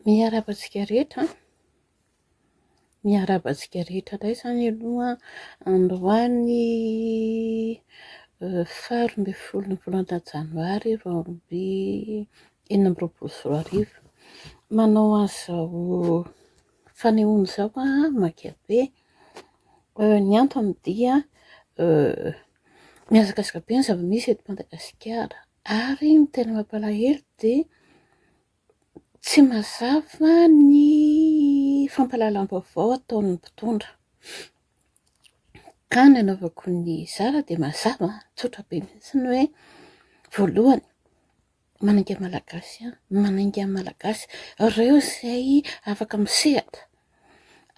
Miarabantsika rehetra indray izany aloha androany 20 ny volana janoary 2024. Manao an'izao fanehoana izao makabe. Ny antony dia mihazakazaka be ny zava-misy eto Madagasikara ary ny tena mampalahelo dia tsy mazava ny fampahalalam-baovao ataon'ny mpitondra. Ka ny anaovako ny zara dia mazava tsotra be mihitsy ny hoe voalohany manainga malagasy ireo izay afaka misehatra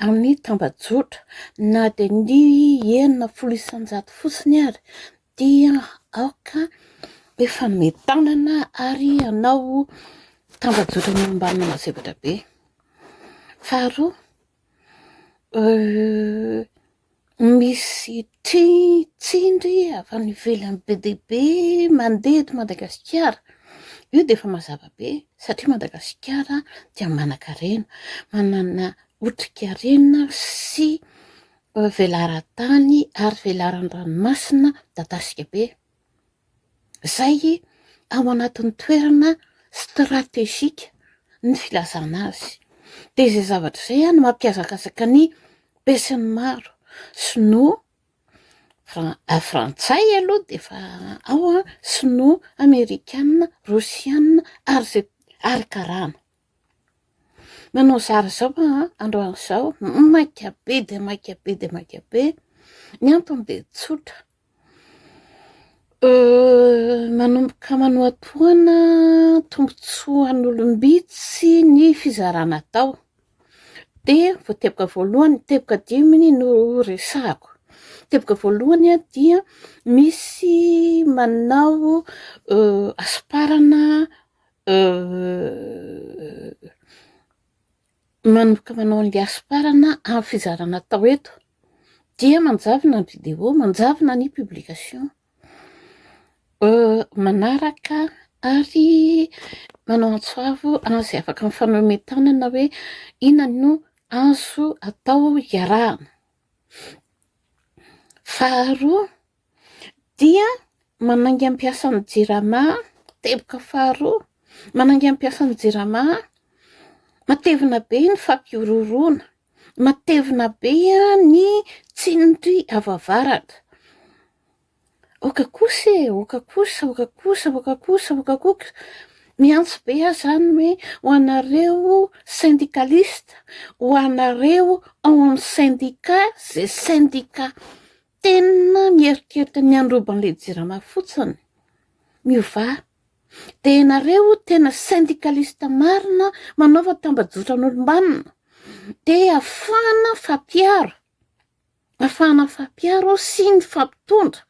amin'ny tambajotra na dia ny 900 fotsiny ary dia aoka efa metanana ary anao tambajotra ny olombanona mazevatra be. Faharoa, misy tsindry avy any ivelany be dia be mandeha eto Madagasikara. Io dia efa mazava be satria Madagasikara dia manan-karena, manana otrikaina sy velaran-tany ary velaran-dranomasina midadasika be. Izay ao anatin'ny toerana stratejika ny filazana azy. Dia izay zavatra izay no mampiazakazaka ny be sy ny maro. Sinoa, frantsay aloha dia efa ao sinoa, amerikanina, rosianina ary karana. Manao zara izao androany izao maika be dia maika be. Ny antony dia tsotra. Manomboka manohatoana tombotsoa an'olombitsy ny fizarana tao. Dia voateboka voalohany, teboka diminy no resahako. Teboka voalohany dia misy manao asparana manomboka manao an'ilay asparana amin'ny fizarana tao eto dia manjavona ny vidéo, manjavona ny publication. Manaraka ary manao antsoavo izay afaka mifanometanana hoe inona no azo atao iarahana. Faharoa dia manainga ampiasa ny jirama, teboka faharoa manainga ampiasa ny jirama, matevina be ny fampiororoana, matevina be ny tsindry avy avaratra. Oka kosa miantso be zany hoe ho anareo syndicaliste, ho anareo ao amin'ny syndicat, izay syndicat tena mieritreritra ny androban'ilay jirama fotsiny miova. Dia ianareo tena syndicaliste marina manaova tambajotra n'olombanona dia ahafahana fampiaro sy ny fampitondra.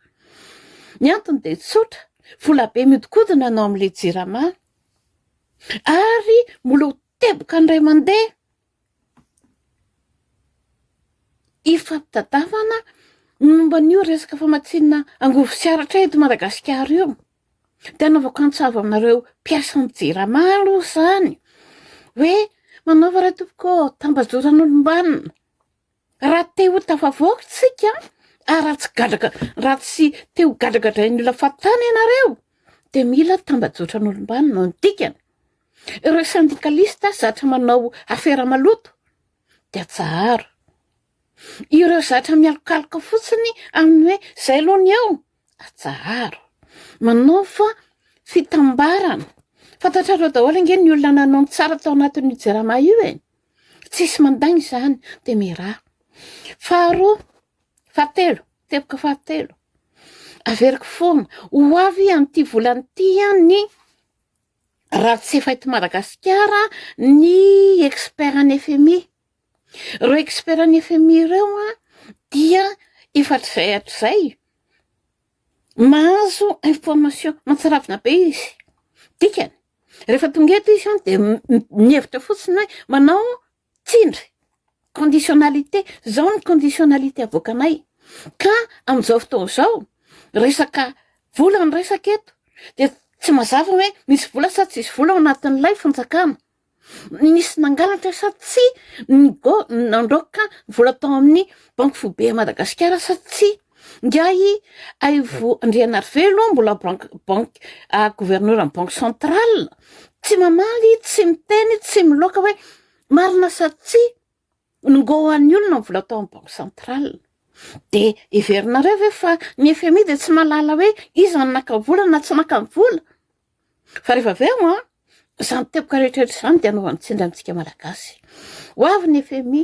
Ny antony dia tsotra, vola be miodikodina anao amin'ilay jirama ary mbola ho teboka indray mandeha ifampitadiavana momba an'io resaka famatsinana angovo sy aratra eto Madagasikara io. Dia anaovako antsavo aminareo mpiasa ny jirama aloha izany hoe manaova raha tompoko tambajotra n'olombanona. Raha te ho tafavoaka tsika raha tsy te ho gadragadrain'ny olona fahatany ianareo dia mila tambajotra n'olombanona no dikany. Ireo syndicaliste zatra manao afera maloto dia tsaharo. Ireo zatra mialokaloka fotsiny amin'ny hoe izay aloha ny eo tsaharo. Manaova fitambarana. Fantatrareo daholo ange ny olona nanao ny tsara tao anatin'ny jirama io tsisy mandany izany dia miaraha. Teboka fahatelo averiko foana ho avy amin'ity volana ity ny raha tsy efa eto Madagasikara ny expert ny FMI. Ireo expert ny FMI ireo dia efatr'izay hatr'izay mahazo information mahatsiravina be izy. Dikany rehefa tonga eto izy dia mihevitra fotsiny hoe manao tsindry conditionnalité, zao ny conditionnalité avoakanay. Ka amin'izao fotoana izao resaka vola ny resaka eto dia tsy mazava hoe misy vola sa tsisy vola ao anatin'ilay fanjakana. nisy nangalatra sa tsy nandroka vola tao amin'ny banky foibe Madagasikara sa tsy ngiay aivo Andrianarivelo mbola banque gouverneur amin'ny banque centrale tsy mamaly tsy miteny tsy miloka hoe marina sa tsy nongoan'ny olona vola tao amin'ny banque centrale de iverinareo ve fa ny FMI de tsy malala hoe iza ny naka vola na tsy naka ny vola fa rehefa aveo zany teboka rehetrarehetra zany de anaovan'ny tsindry amintsika malagasy ho avy ny FMI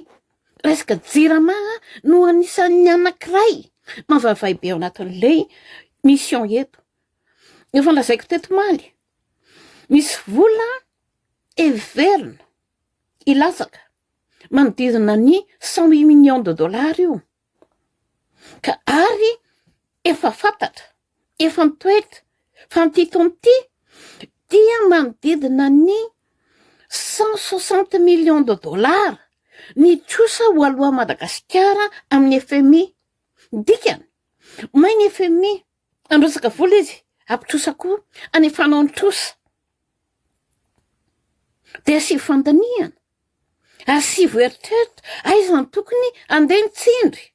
resaka jirama no anisan'ny anankiray mavavay be ao anatin'ilay mission eto efa lazaiko teto maly misy vola everina ilatsaka manodidina ny 100 millions de dollars io ka ary efa fantatra efa mitoetra fa nytiton'ity dia manodidina ny 160 millions de dollars ny trosa ho aloha Madagasikara amin'ny FMI dikany mainy FMI androtsaka vola izy ampitrosa koa anefanao ny trosa de asivo fandaniana asivo eritreritra aizany tokony andeha nitsindry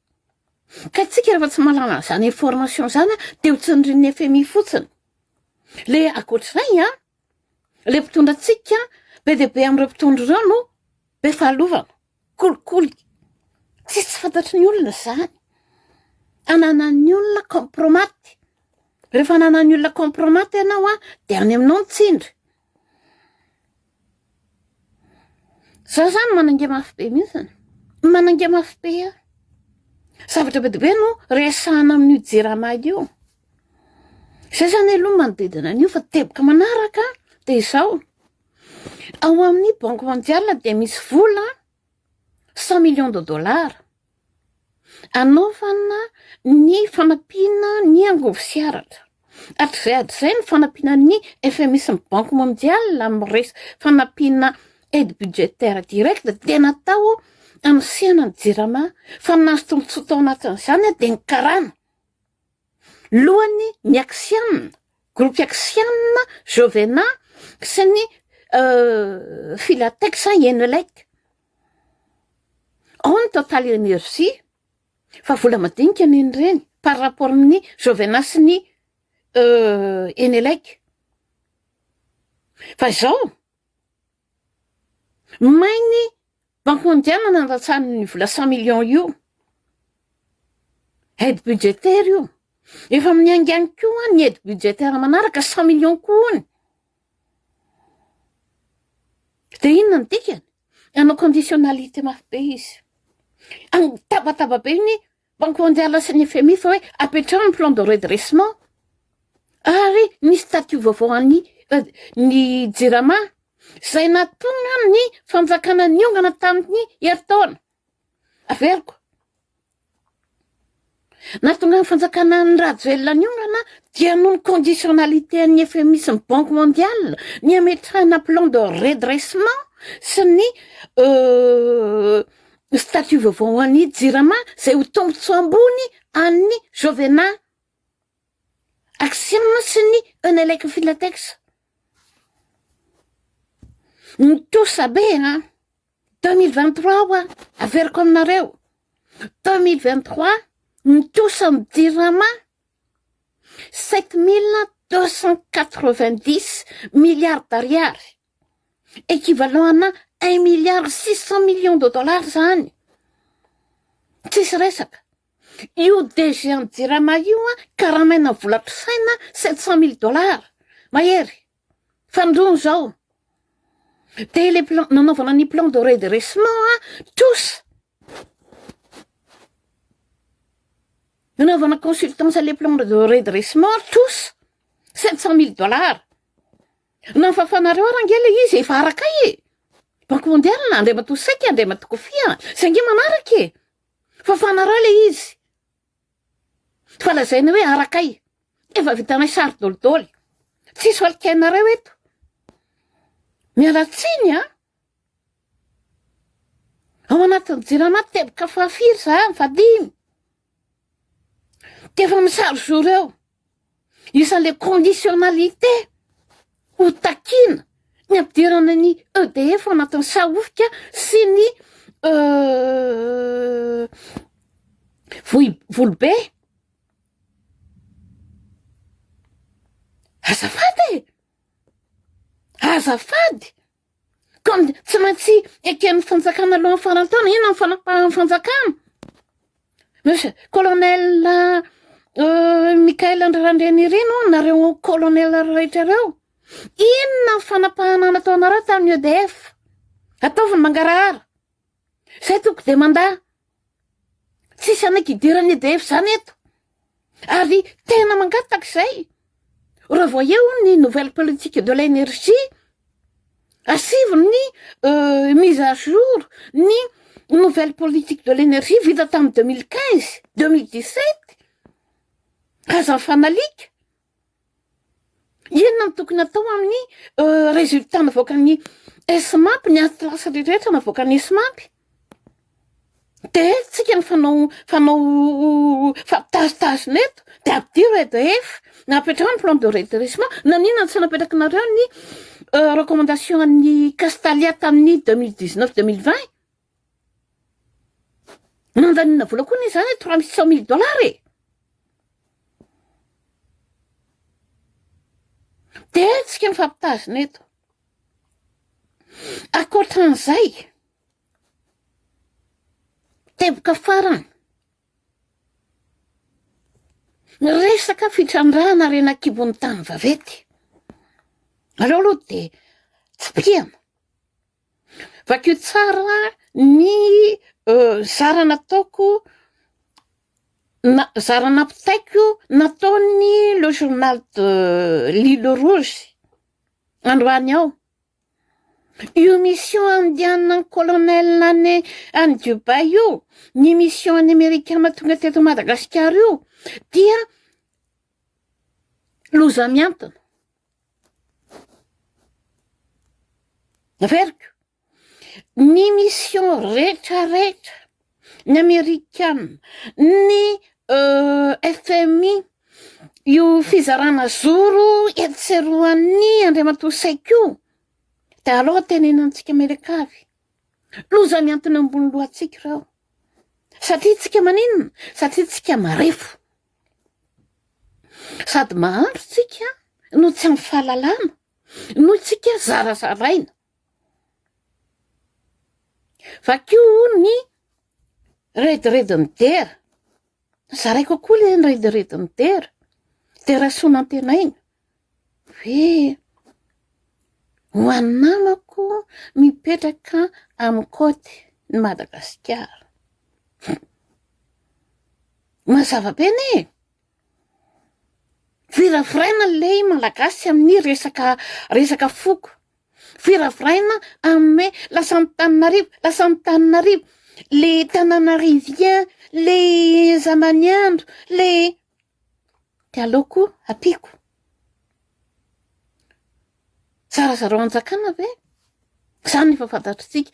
ka tsika rehefa tsy malala zany information zany de ho tsindrin'ny FMI fotsiny le akoatr'izay le mpitondra tsika be dehibe amin'ireo mpitondra ireo no be fahalovana kolikoly tsy fantatry ny olona zany ananan'ny olona kompromaty rehefa ananan'ny olona kompromaty ianao de any aminao nitsindry za zany manange mafy be mihitsiny manange mafy be zavatra be dehibe no resahana amin'io jirama io zay zany aloha manodidina an'io fa teboka manaraka de izao ao amin'ny banque mondiale de misy vola 100 millions de dollars anaovana ny fanampiana ny angovo siaratra atrizay ny fanampiana ny FMI sy ny banque mondiale amin'ny fanampiana aide budgétaire directe de natao anosihana ny jirama fa nazo tombontsoa tao anatin'izany de ny karana lohany ny aksiana groupe aksiana Jovena sy ny Filatex Enelec ao ny Total Énergie fa vola madinika ny reny par rapport amin'ny Jovena sy ny Enelec fa izao mainy banque mondiale nandatsahany ny vola 100 millions io aide budgétaire io efa miaingy ihany koa ny aide budgétaire manaraka 100 millions koa de inona ny dikany anao conditionnalité mafy be izy tabataba be ny banque mondiale sy ny FMI fa hoe apetrano ny plan de redressement ary ny statut vaovao an'ny ny jirama zay natonga ny fanjakana niongana tamin'ny heritaona averiko natonga ny fanjakana ny rajoelona niongana dia noho ny conditionnalité an'ny FMI sy ny banque mondiale ny ametrahana plan de redressement sy ny statut vaovao an'ny jirama zay ho tombotsoa ambony an'ny Jovena aksiana sy ny Enelec Filatex ny tosa be 2023 averiko aminareo 2023 ny tosa ny jirama 7290 milliards d'ariary équivalent à 1 milliard 600 millions de dollars zany tsisy resaka io DG ny jirama io karamaina volatrisaina 700 000 dollars mahery fandrono zao de le plan nanaovana ny plan de redressement tous nanaovana consultance les plans de redressement tous 700 000 dollars nafafanareo arangela izy efa araka banque mondiale andray matosaika andray matokofia sange manaraka fafanareo le izy fa lazaina hoe arakay efa vitanay sary dolidoly tsisy olikainareo eto mialatsiny ao anatin'ny jirama teboka fahafiry za mifadimy tefa misary zoreo isan'le conditionnalité ho takina ny ampidirana ny EDF anatin'ny sahofika sy ny volobe. Azafady ka tsy maintsy eken'ny fanjakana alohan'ny farantana. Ina ny fanapahan'ny fanjakana? Colonel Mikael Randrenirino nareo colonel rehetra reo, inona ny fanapahana nataonareo tamin'ny EDF? Ataoviny mangarahara. Zay toko de mandaa. Tsisy anaiky idirany EDF zany eto. Ary tena mangataka zay. Revoyez ny nouvelle politique de l'énergie. Asivony ny mise à jour ny nouvelle politique de l'énergie vita tamin'ny 2015, 2017. Aza fanalika. Inona ny tokony atao amin'ny résultat navoakan'ny SMAP, ny atlasy rehetra navoakan'ny SMAP. De tsika ny fanao fampitazitazy neto de ampidiry EDF na apetrahany plan de redressement. Nanina tsy napetraky nareo ny recommandation an'ny Castalia tamin'ny 2019-2020. Nandanina vola koa ny zany $300,000. De tsika ny fampitazy neto. Akoatran'izay, teboka farany resaka fitrandrahana renakibon'ny tany vavety. Aleo aloha de tsy pihana. Vakio tsara ny zara nataoko zara nampitaiko nataony le journal de l'Île Rouge androany ao. Io mission andianana colonel any Dubai io, ny mission any Amerikana tonga teto Madagasikara io, dia loza miantona. Veriko. Ny mission rehetrarehetra, ny Amerikana, ny FMI, io fizarana zoro etseroan'ny Andriamatoa Saiko. De aloha tenenantsika melekavy. Loza miantona ambony lohantsika reo. Satria tsika maninona? Satria tsika marefo. Sady mahandro tsika no tsy amin'ny fahalalana, no tsika zarazaraina. Vakio ny rediredin'ny dera. Zaraiko koa le ny rediredin'ny dera. Dera sonantenaina. Ho anamako mipetraka amin'ny côte ny Madagasikara. Mazava be ne. Firaviraina lay malagasy amin'ny resaka foko. Firaviraina amin'ny Lasantananarivo, les Tananariviens, les Zamaniandro, les Tialoko, apiko. Zarazaro anjakana ve? Zany efa fantatritsika.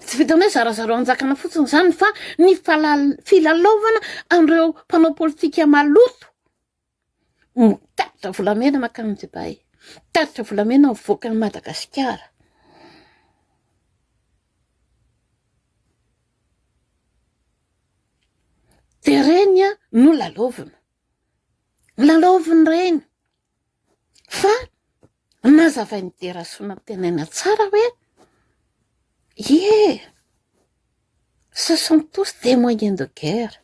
Tsy vitan'ny hoe zarazaro anjakana fotsiny zany fa ny filalaovana andreo mpanao politika maloto. Tatitra volamena makany Dubai. Tatitra volamena mivoaka ny Madagasikara. De reny no lalaovina. Lalaovina reny. Fa nazavainy dera sonantenaina tsara hoe, ce sont tous des moyens de guerre.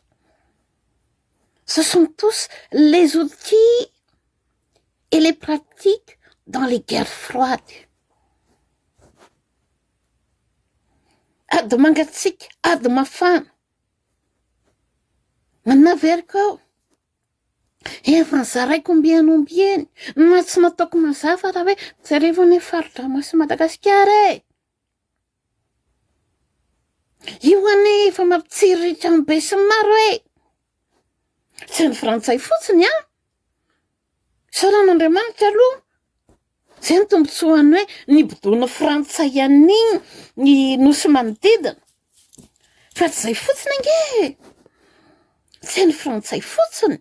Ce sont tous les outils et les pratiques dans les guerres froides. Ady mangatsika, ady mafana. Naveriko ao. Efa nizaraiko ombiany. Na tsy nataoko mazava raha hoe jereo ny faritra masy Madagasikara e. Io ane efa mampitsiriritra amin'ny be sy ny maro e. Tsy ny frantsay fotsiny Saran'Andriamanitra aloha. Zay ny tombotsoany hoe nibodona frantsay an'igny ny nosy manodidina. Fa tsy zay fotsiny ange. Tsy ny frantsay fotsiny.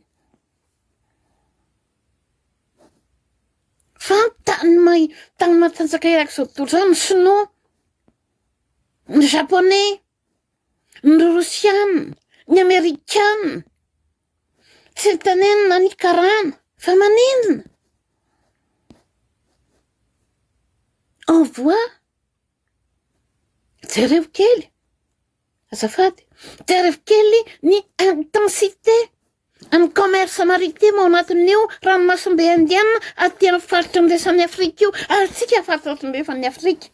Fa tany matanjaka irako zao tontolo zao ny sinoa, ny japonais, ny rosiana, ny amerikana, sy ny tanenina ny karana, fa maninona? Au revoir. Jereo kely, azafady, jereo kely ny intensité amin'ny commerce maritime ao anatin'io ranomasimbe indienne aty amin'ny faritry ny resan'ny Afrika io, ary tsika faritry ny resan'ny Afrika.